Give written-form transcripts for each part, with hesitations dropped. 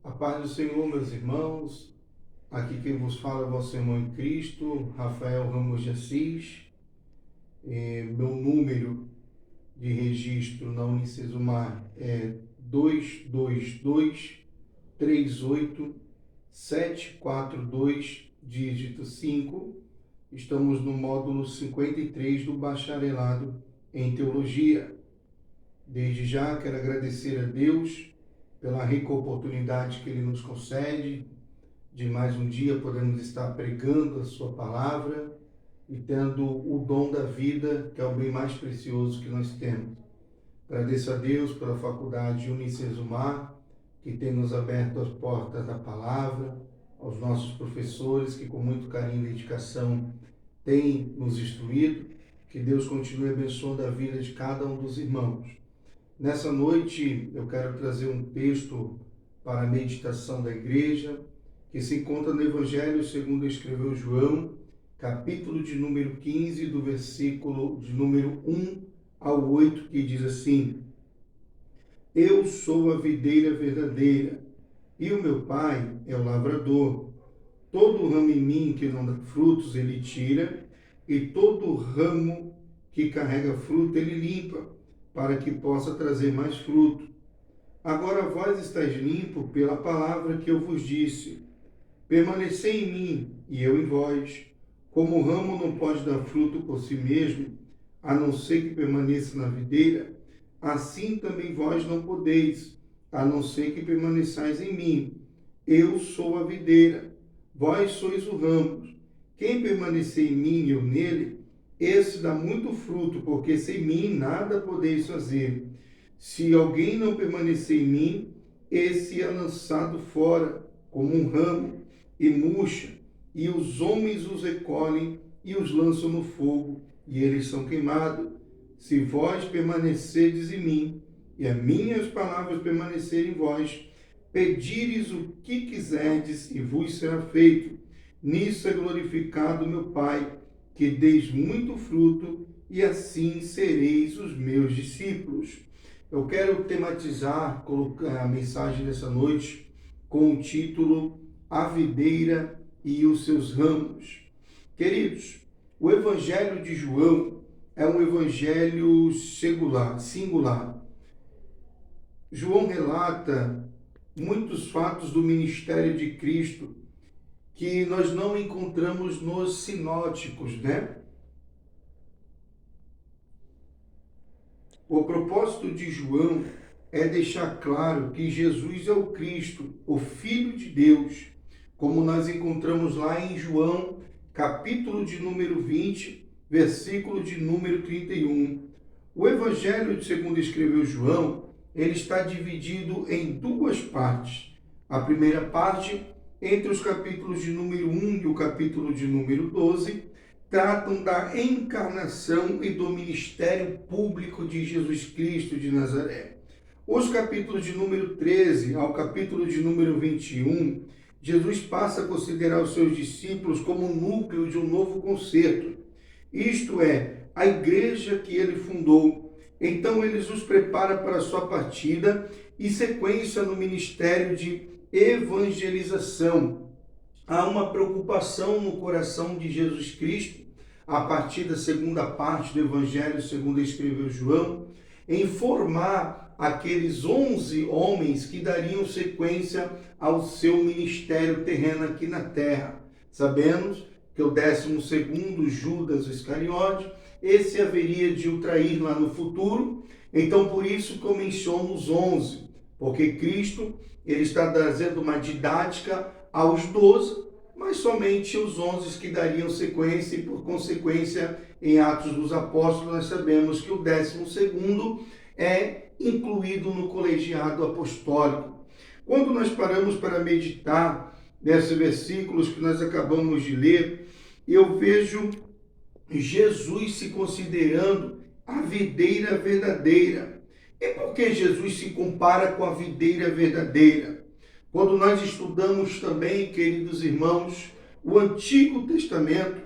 A paz do Senhor, meus irmãos. Aqui quem vos fala é vosso irmão em Cristo, Rafael Ramos de Assis. Meu número de registro na Unicesumar é 222-38-742, dígito 5. Estamos no módulo 53 do Bacharelado em Teologia. Desde já quero agradecer a Deus pela rica oportunidade que Ele nos concede de mais um dia podemos estar pregando a sua palavra e tendo o dom da vida, que é o bem mais precioso que nós temos. Agradeço a Deus pela faculdade Unicesumar, que tem nos aberto as portas da palavra, aos nossos professores, que com muito carinho e dedicação têm nos instruído. Que Deus continue abençoando a vida de cada um dos irmãos. Nessa noite, eu quero trazer um texto para a meditação da igreja, que se encontra no Evangelho segundo escreveu João, capítulo de número 15, do versículo de número 1 ao 8, que diz assim: Eu sou a videira verdadeira, e o meu Pai é o lavrador. Todo ramo em mim que não dá frutos, ele tira, e todo ramo que carrega fruto, ele limpa, para que possa trazer mais fruto. Agora vós estáis limpos pela palavra que eu vos disse. Permanecei em mim, e eu em vós. Como o ramo não pode dar fruto por si mesmo, a não ser que permaneça na videira, assim também vós não podeis, a não ser que permaneçais em mim. Eu sou a videira, vós sois o ramo. Quem permanecer em mim e eu nele, esse dá muito fruto, porque sem mim nada podeis fazer. Se alguém não permanecer em mim, esse é lançado fora, como um ramo, e murcha, e os homens os recolhem e os lançam no fogo, e eles são queimados. Se vós permanecerdes em mim, e as minhas palavras permanecerem em vós, pedires o que quiserdes, e vos será feito. Nisso é glorificado meu Pai, que deis muito fruto, e assim sereis os meus discípulos. Eu quero tematizar, colocar a mensagem dessa noite com o título A Videira e os seus Ramos. Queridos, o Evangelho de João é um evangelho singular. João relata muitos fatos do ministério de Cristo que nós não encontramos nos sinóticos, né? O propósito de João é deixar claro que Jesus é o Cristo, o Filho de Deus, como nós encontramos lá em João, capítulo de número 20, versículo de número 31. O Evangelho segundo escreveu João, ele está dividido em duas partes. A primeira parte, entre os capítulos de número 1 e o capítulo de número 12, tratam da encarnação e do ministério público de Jesus Cristo de Nazaré. Os capítulos de número 13 ao capítulo de número 21, Jesus passa a considerar os seus discípulos como núcleo de um novo concerto, isto é, a igreja que ele fundou. Então ele os prepara para a sua partida e sequência no ministério de evangelização. Há uma preocupação no coração de Jesus Cristo, a partir da segunda parte do Evangelho segundo escreveu João, em formar aqueles 11 homens que dariam sequência ao seu ministério terreno aqui na terra. Sabemos que o 12º, Judas Iscariote, esse haveria de o trair lá no futuro. Então, por isso que eu menciono os 11, porque Cristo ele está trazendo uma didática aos 12, mas somente os 11 que dariam sequência, e por consequência, em Atos dos Apóstolos, nós sabemos que o 12º é incluído no colegiado apostólico. Quando nós paramos para meditar nesses versículos que nós acabamos de ler, eu vejo Jesus se considerando a videira verdadeira. E por que Jesus se compara com a videira verdadeira? Quando nós estudamos também, queridos irmãos, o Antigo Testamento,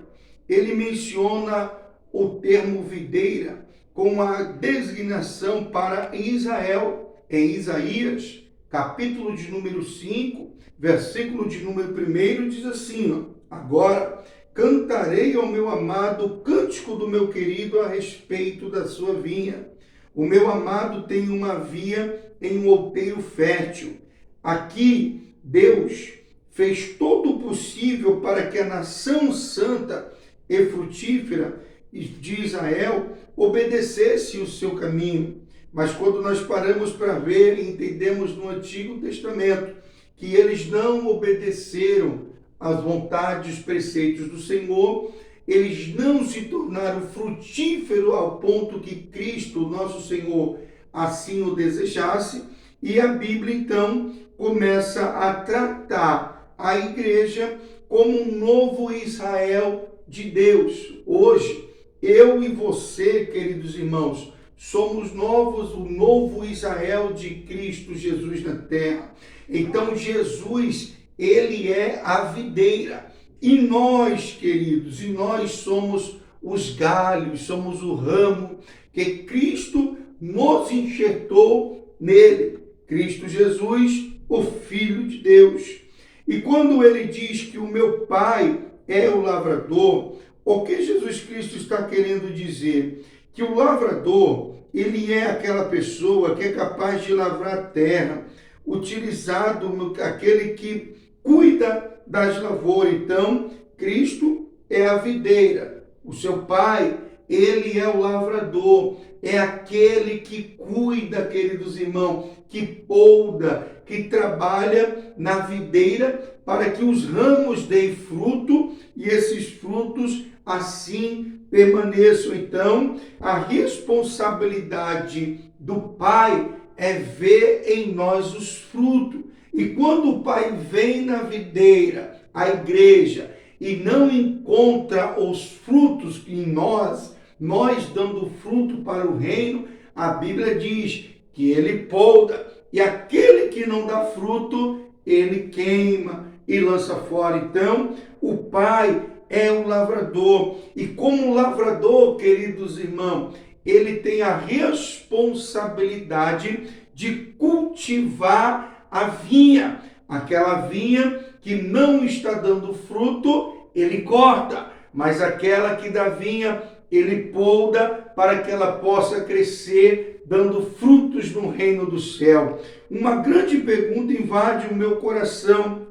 ele menciona o termo videira com a designação para Israel, em Isaías, capítulo de número 5, versículo de número 1, diz assim, ó: agora cantarei ao meu amado o cântico do meu querido a respeito da sua vinha. O meu amado tem uma vinha em um outeiro fértil. Aqui Deus fez todo o possível para que a nação santa e frutífera de Israel obedecesse o seu caminho. Mas quando nós paramos para ver e entendemos no Antigo Testamento que eles não obedeceram às vontades, os preceitos do Senhor, eles não se tornaram frutíferos ao ponto que Cristo, nosso Senhor, assim o desejasse, e a Bíblia então começa a tratar a igreja como um novo Israel de Deus. Hoje, eu e você, queridos irmãos, somos o novo Israel de Cristo Jesus na terra. Então Jesus, ele é a videira. E nós, queridos, somos os galhos, somos o ramo que Cristo nos enxertou nele. Cristo Jesus, o Filho de Deus. E quando ele diz que o meu Pai é o lavrador, o que Jesus Cristo está querendo dizer? Que o lavrador, ele é aquela pessoa que é capaz de lavrar a terra, utilizado, aquele que cuida das lavouras. Então, Cristo é a videira. O seu Pai, ele é o lavrador, é aquele que cuida, queridos irmãos, que poda, que trabalha na videira para que os ramos deem fruto e esses frutos assim permaneçam. Então, a responsabilidade do Pai é ver em nós os frutos. E quando o Pai vem na videira, a igreja, e não encontra os frutos em nós dando fruto para o reino, a Bíblia diz que ele poda, e aquele que não dá fruto, ele queima e lança fora. Então, o Pai é o lavrador, e como lavrador, queridos irmãos, ele tem a responsabilidade de cultivar a vinha. Aquela vinha que não está dando fruto, ele corta, mas aquela que dá vinha, ele poda para que ela possa crescer, dando frutos no reino do céu. Uma grande pergunta invade o meu coração.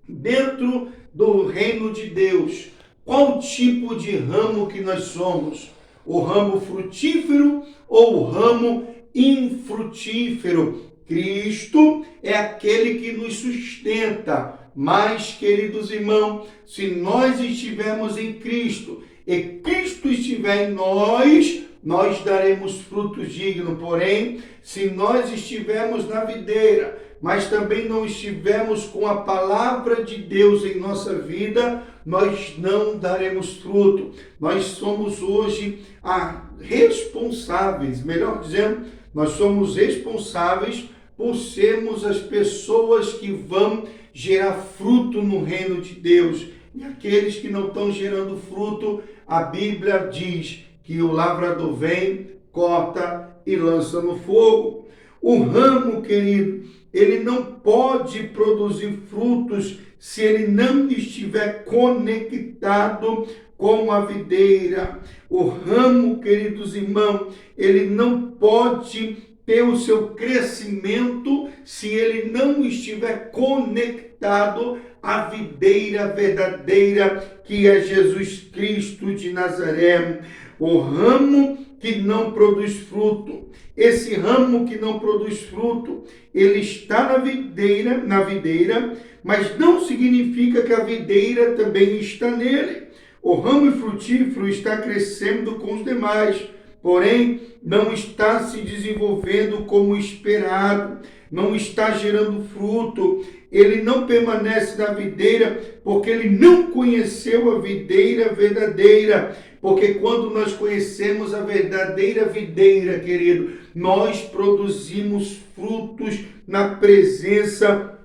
Dentro do reino de Deus, qual tipo de ramo que nós somos? O ramo frutífero ou o ramo infrutífero? Cristo é aquele que nos sustenta. Mas, queridos irmãos, se nós estivermos em Cristo e Cristo estiver em nós daremos frutos dignos. Porém, se nós estivermos na videira, mas também não estivermos com a palavra de Deus em nossa vida, nós não daremos fruto. Nós somos hoje responsáveis, melhor dizendo, nós somos responsáveis por sermos as pessoas que vão gerar fruto no reino de Deus. E aqueles que não estão gerando fruto, a Bíblia diz que o lavrador vem, corta e lança no fogo. O ramo, querido, ele não pode produzir frutos se ele não estiver conectado com a videira. O ramo, queridos irmãos, ele não pode ter o seu crescimento se ele não estiver conectado à videira verdadeira, que é Jesus Cristo de Nazaré. O ramo que não produz fruto, esse ramo que não produz fruto, ele está na videira, mas não significa que a videira também está nele. O ramo frutífero está crescendo com os demais, porém não está se desenvolvendo como esperado, não está gerando fruto. Ele não permanece na videira porque ele não conheceu a videira verdadeira. Porque quando nós conhecemos a verdadeira videira, querido, nós produzimos frutos na presença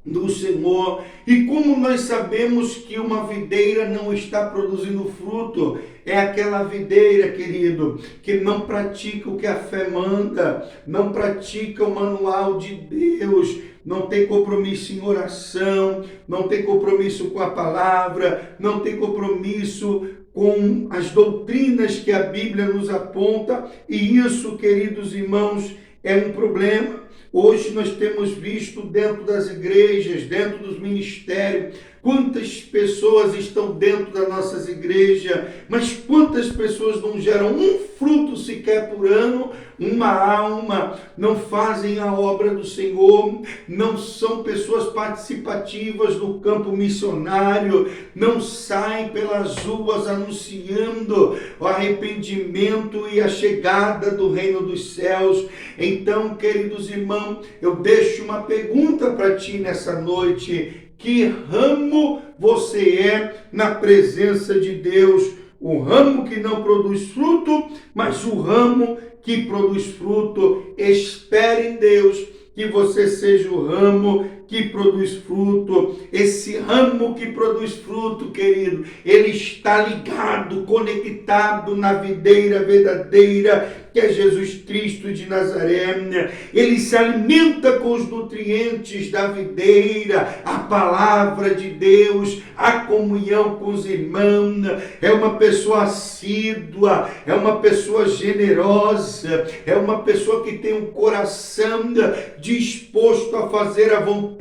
do Senhor. E como nós sabemos que uma videira não está produzindo fruto? É aquela videira, querido, que não pratica o que a fé manda, não pratica o manual de Deus, não tem compromisso em oração, não tem compromisso com a palavra, não tem compromisso com as doutrinas que a Bíblia nos aponta. E isso, queridos irmãos, é um problema. Hoje nós temos visto dentro das igrejas, dentro dos ministérios, quantas pessoas estão dentro das nossas igrejas, mas quantas pessoas não geram um fruto sequer por ano, uma alma, não fazem a obra do Senhor, não são pessoas participativas no campo missionário, não saem pelas ruas anunciando o arrependimento e a chegada do reino dos céus. Então, queridos irmãos, eu deixo uma pergunta para ti nessa noite: que ramo você é na presença de Deus? O ramo que não produz fruto, mas o ramo que produz fruto. Espere em Deus que você seja o ramo que produz fruto. Esse ramo que produz fruto, querido, ele está ligado, conectado na videira verdadeira, que é Jesus Cristo de Nazaré. Ele se alimenta com os nutrientes da videira, a palavra de Deus, a comunhão com os irmãos. É uma pessoa assídua, é uma pessoa generosa, é uma pessoa que tem um coração disposto a fazer a vontade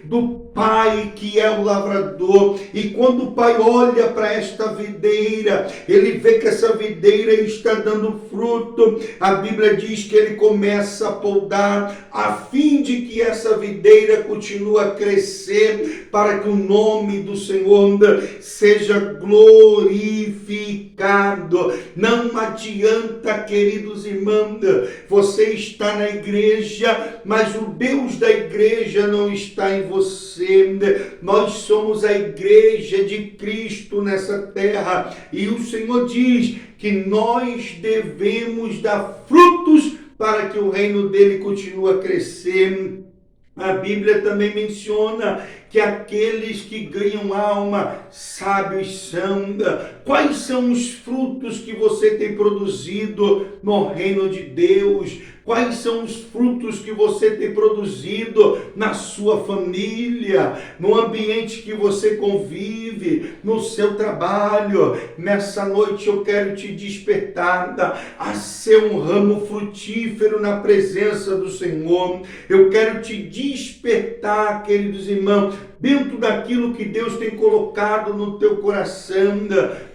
do Pai, que é o lavrador. E quando o Pai olha para esta videira, ele vê que essa videira está dando fruto. A Bíblia diz que ele começa a podar, a fim de que essa videira continue a crescer, para que o nome do Senhor seja glorificado. Não adianta, queridos irmãos, você está na igreja, mas o Deus da igreja não está em você. Nós somos a igreja de Cristo nessa terra, e o Senhor diz que nós devemos dar frutos para que o reino dele continue a crescer. A Bíblia também menciona que aqueles que ganham alma, sábios são. Quais são os frutos que você tem produzido no reino de Deus? Quais são os frutos que você tem produzido na sua família, no ambiente que você convive, no seu trabalho? Nessa noite eu quero te despertar a ser um ramo frutífero na presença do Senhor. Eu quero te despertar, queridos irmãos, dentro daquilo que Deus tem colocado no teu coração,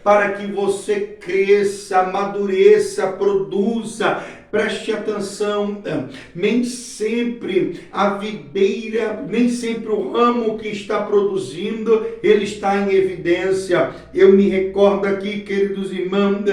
para que você cresça, amadureça, produza. Preste atenção, nem sempre a videira, nem sempre o ramo que está produzindo, ele está em evidência. Eu me recordo aqui, queridos irmãos,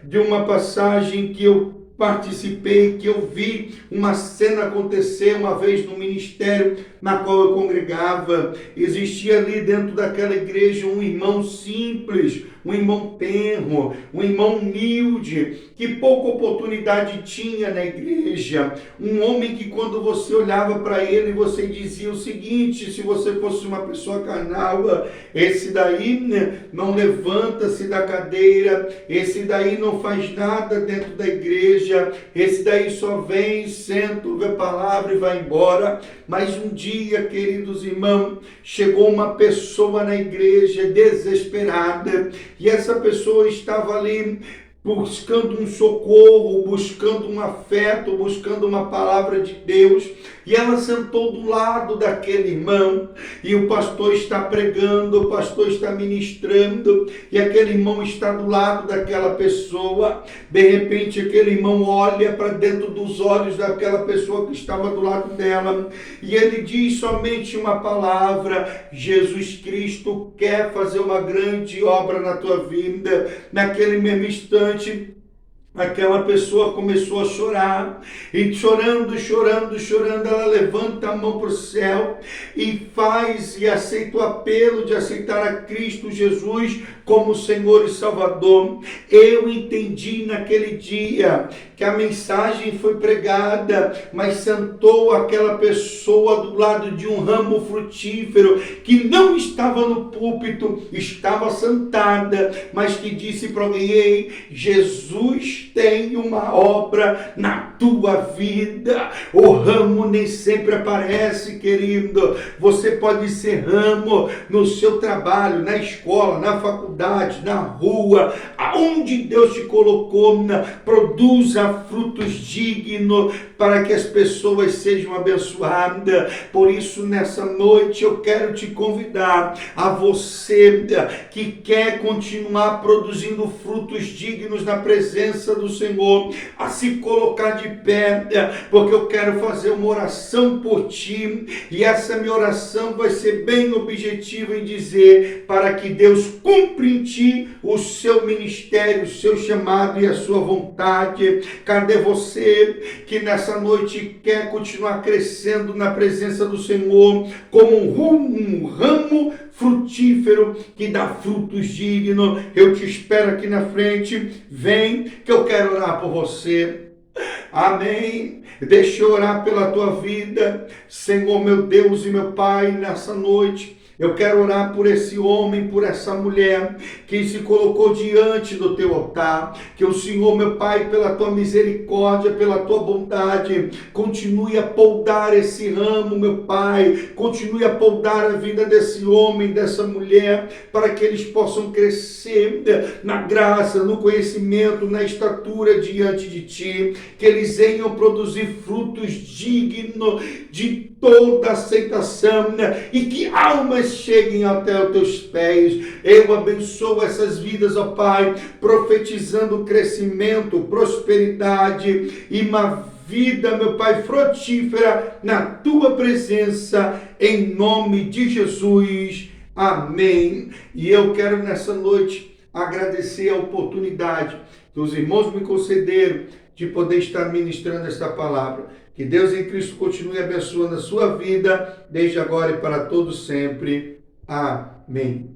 de uma passagem que eu participei, que eu vi uma cena acontecer uma vez no ministério na qual eu congregava. Existia ali dentro daquela igreja um irmão simples, um irmão tenro, um irmão humilde, que pouca oportunidade tinha na igreja. Um homem que, quando você olhava para ele, você dizia o seguinte: se você fosse uma pessoa carnal, esse daí não levanta-se da cadeira, esse daí não faz nada dentro da igreja, esse daí só vem, senta, ouve a palavra e vai embora. Mas um dia, queridos irmãos, chegou uma pessoa na igreja desesperada, e essa pessoa estava ali buscando um socorro, buscando um afeto, buscando uma palavra de Deus. E ela sentou do lado daquele irmão, e o pastor está pregando, o pastor está ministrando, e aquele irmão está do lado daquela pessoa. De repente aquele irmão olha para dentro dos olhos daquela pessoa que estava do lado dela, e ele diz somente uma palavra: Jesus Cristo quer fazer uma grande obra na tua vida. Naquele mesmo instante, Aquela pessoa começou a chorar, e chorando, chorando, chorando, ela levanta a mão para o céu e faz e aceita o apelo de aceitar a Cristo Jesus como Senhor e Salvador. Eu entendi naquele dia que a mensagem foi pregada, mas sentou aquela pessoa do lado de um ramo frutífero que não estava no púlpito, estava sentada, mas que disse para alguém: ei, Jesus tem uma obra na tua vida. O ramo nem sempre aparece, querido. Você pode ser ramo no seu trabalho, na escola, na faculdade, na rua, aonde Deus te colocou. Produza frutos dignos para que as pessoas sejam abençoadas. Por isso, nessa noite, eu quero te convidar, a você que quer continuar produzindo frutos dignos na presença do Senhor, a se colocar de pé, porque eu quero fazer uma oração por ti, e essa minha oração vai ser bem objetiva em dizer, para que Deus cumpra em ti o seu ministério, o seu chamado e a sua vontade. Cadê você que nessa noite quer continuar crescendo na presença do Senhor como um ramo frutífero que dá frutos dignos? Eu te espero aqui na frente. Vem que eu quero orar por você. Amém. Deixa eu orar pela tua vida, Senhor, meu Deus e meu Pai, nessa noite. Eu quero orar por esse homem, por essa mulher que se colocou diante do teu altar. Que o Senhor, meu Pai, pela tua misericórdia, pela tua bondade, continue a poldar esse ramo, meu Pai. Continue a poldar a vida desse homem, dessa mulher, para que eles possam crescer na graça, no conhecimento, na estatura diante de ti. Que eles venham produzir frutos dignos de toda aceitação, e que almas cheguem até os teus pés. Eu abençoo essas vidas, ó Pai, profetizando crescimento, prosperidade e uma vida, meu Pai, frutífera na tua presença, em nome de Jesus. Amém. E eu quero nessa noite agradecer a oportunidade que os irmãos me concederam de poder estar ministrando esta palavra. Que Deus em Cristo continue abençoando a sua vida, desde agora e para todos sempre. Amém.